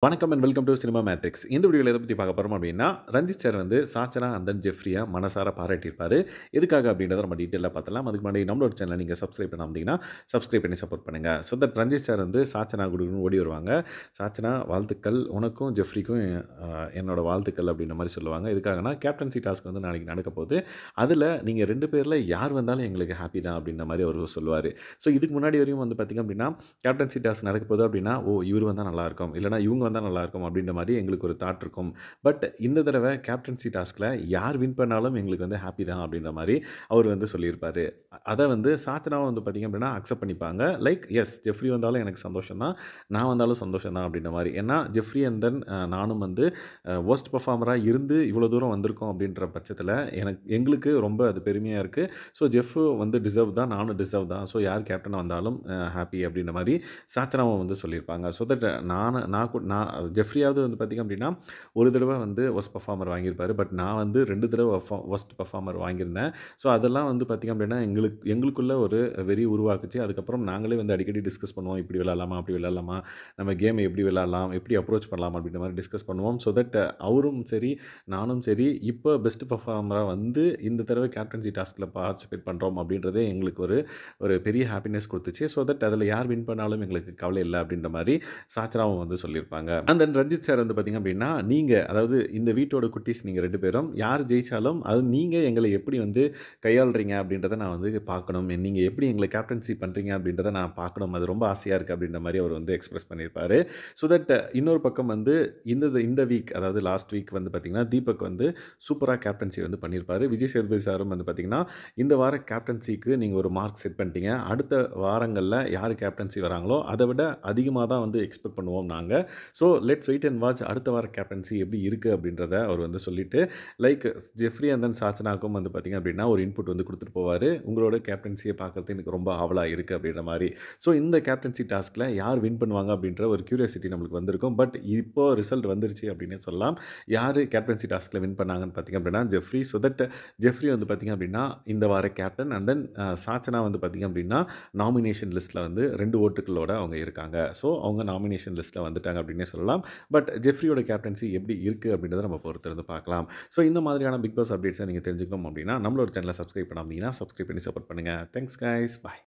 வணக்கம் and welcome to cinema matrix. இந்த வீடியோல எத பத்தி பார்க்க போறோம் அப்டின்னா, ரஞ்சித் சார் வந்து சாச்சனா அண்ட் தென் ஜெஃப்ரியா மனசார பாராட்டியிருப்பாரு. எதுக்காக அப்டின்றத நம்ம டீட்டெயிலா பார்த்துடலாம். அதுக்கு முன்னாடி நம்மளோட சேனல நீங்க சப்ஸ்கிரைப் பண்ணாம இருந்தீங்கன்னா, சப்ஸ்கிரைப் பண்ணி சப்போர்ட் பண்ணுங்க. ஸோ தட் ரஞ்சித் சார் வந்து சாச்சனா குடுகுடுன்னு ஓடி வருவாங்க. "சாச்சனா வாழ்த்துக்கள். உனக்கும் ஜெஃப்ரிக்கும் என்னோட வாழ்த்துக்கள்" அப்டின்ற மாரி சொல்லுவாங்க. எதுக்காகன்னா, கேப்டன்சி டாஸ்க் வந்து நாளைக்கு நடக்க போகுது. அதுல நீங்க 2 பேர்ல யார் வந்தாலும் எங்களுக்கு ஹாப்பி தான் அப்டின்ற மாரி அவரு சொல்லுவாரு. ஸோ இதுக்கு முன்னாடி வரையும் வந்து பார்த்தீங்க அப்டின்னா, கேப்டன்சி டாஸ்க் நடக்க போகுது அப்டின்னா, "ஓ! இவரு வந்தா நல்லாயிருக்கும். இல்லன்னா இவங்க வந்தா நல்லாயிருக்கும்" அப்படின்ற மாரி எங்களுக்கு ஒரு தாட் இருக்கும். பட் இந்த தடவ கேப்டன்சி டாஸ்க்ல யார் வின் பண்ணாலும் எங்களுக்கு வந்து ஹாப்பி தான் அப்படின்ற மாரி அவரு வந்து சொல்லியிருப்பாரு. அத வந்து சாச்சனாவும் வந்து பார்த்தீங்க அப்படின்னா அக்செப்ட் பண்ணிப்பாங்க. லைக் எஸ் ஜெஃப்ரி வந்தாலும் எனக்கு சந்தோஷம் தான். நான் வந்தாலும் சந்தோஷம் தான் அப்படின்ற மாரி. ஏன்னா ஜெஃப்ரி அண்ட் தென் நானும் வந்து வொர்ஸ்ட் பெர்ஃபார்மரா இருந்து இவ்வளோ தூரம் வந்திருக்கோம் அப்படின்ற பட்சத்தில எங்களுக்கு ரொம்ப அது பெருமையா இருக்கு. ஸோ ஜெஃப் வந்து டிசர்வ் தான். நானும் டிசர்வ் தான். ஸோ யார் கேப்டனா வந்தாலும் ஹாப்பி அப்படின்ற மாரி சாச்சனாவும் வந்து சொல்லியிருப்பாங்க. ஸோ தட் நான் ஜெஃப்ரியாவது வந்து பார்த்தீங்க அப்படின்னா, ஒரு தடவ வந்து வொர்ஸ்ட் பெர்ஃபார்மர் வாங்கியிருப்பாரு. பட் நான் வந்து 2 தடவ வொர்ஸ்ட் பெர்ஃபார்மர் வாங்கியிருந்தேன். ஸோ அதெல்லாம் வந்து பார்த்தீங்க அப்படின்னா, எங்களுக்குள்ள ஒரு வெறி உருவாக்குச்சு. அதுக்கப்புறம் நாங்களே வந்து அடிக்கடி டிஸ்கஸ் பண்ணுவோம். இப்படி விளையாடலாமா? அப்படி விளையாடலாமா? நம்ம கேம் எப்படி விளையாடலாம்? எப்படி அப்ரோச் பண்ணலாம்? அப்படின்ற மாரி டிஸ்கஸ் பண்ணுவோம். ஸோ தட் அவரும் சரி, நானும் சரி, இப்போ பெஸ்ட் பெர்ஃபார்மரா வந்து இந்த தடவ கேப்டன்சி டாஸ்க்ல பார்ட்டிசிபேட் பண்றோம் அப்படின்றதே எங்களுக்கு ஒரு ஒரு பெரிய ஹாப்பினஸ் குடுத்துச்சு. ஸோ தட் அதில யார் வின் பண்ணாலும் எங்களுக்கு கவலை இல்ல அப்படின்ற மாரி சாச்சனாவும் வந்து சொல்லியிருப்பாங்க. அண்ட் தென் ரஞ்சித் சார் வந்து பார்த்தீங்க அப்படின்னா, நீங்க அதாவது இந்த வீட்டோட குட்டீஸ் நீங்க 2 பேரும். யார் ஜெயிச்சாலும் அது நீங்க எங்கள எப்படி வந்து கையாளுறீங்க அப்படின்றத நான் வந்து பார்க்கணும். நீங்க எப்படி எங்கள கேப்டன்சி பண்றீங்க அப்படின்றத நான் பார்க்கணும். அது ரொம்ப ஆசையா இருக்கு அப்படின்ற மாரி அவர் வந்து எக்ஸ்பிரஸ் பண்ணியிருப்பாரு. ஸோ தட் இன்னொரு பக்கம் வந்து இந்த வீக் அதாவது லாஸ்ட் வீக் வந்து பார்த்தீங்கன்னா, தீபக் வந்து சூப்பரா கேப்டன்சி வந்து பண்ணியிருப்பாரு. விஜய் சேதுபதி சாரும் வந்து பார்த்தீங்கன்னா, இந்த வார கேப்டன்சிக்கு நீங்க ஒரு மார்க் செட் பண்ணிட்டீங்க. அடுத்த வாரங்கள்ல யார் கேப்டன்சி வராங்களோ, அத விட அதிகமா தான் வந்து எக்ஸ்பெக்ட் பண்ணுவோம் நாங்க. So let's wait and watch அடுத்த வார கேப்டன்சி எப்படி இருக்கு அப்படின்றத அவர் வந்து சொல்லிட்டு, லைக் ஜெஃப்ரி அண்ட் தென் சாச்சனாக்கும் வந்து பார்த்தீங்க அப்படின்னா, ஒரு இன்புட் வந்து குடுத்துட்டு போவாரு. உங்களோட கேப்டன்சிய பார்க்கறது எனக்கு ரொம்ப ஆவலா இருக்கு அப்படின்ற மாரி. ஸோ இந்த கேப்டன்சி டாஸ்க்ல யார் வின் பண்ணுவாங்க அப்படின்ற ஒரு கியூரியாசிட்டி நம்மளுக்கு வந்திருக்கும். பட் இப்போ ரிசல்ட் வந்துருச்சு அப்படின்னே சொல்லலாம். யாரு கேப்டன்சி டாஸ்க்ல வின் பண்ணாங்கன்னு பார்த்தீங்க அப்படின்னா, ஜெஃப்ரி. ஸோ தட் ஜெஃப்ரி வந்து பார்த்தீங்க அப்படின்னா, இந்த வார கேப்டன் அண்ட் தென் சாச்சனா வந்து பார்த்தீங்க அப்படின்னா, நாமினேஷன் லிஸ்ட்ல வந்து 2 ஓட்டுகளோட அவங்க இருக்காங்க. ஸோ அவங்க நாமினேஷன் லிஸ்ட்ல வந்துட்டாங்க அப்படின்னே சொல்லலாம். பட் ஜெஃப்ரியோட கேப்டன்சி எப்படி இருக்கு அப்படின்றத நம்ம பொறுத்திருந்து பார்க்கலாம். ஸோ இந்த மாதிரியான பிக் பாஸ் அப்டேட்ஸை நீங்க தெரிஞ்சுக்கணும் அப்படின்னா, நம்மளோட சேனலை சப்ஸ்கிரைப் பண்ணாம இருந்தீங்கன்னா, சப்ஸ்கிரைப் பண்ணி சப்போர்ட் பண்ணுங்க. Thanks guys. பாய்.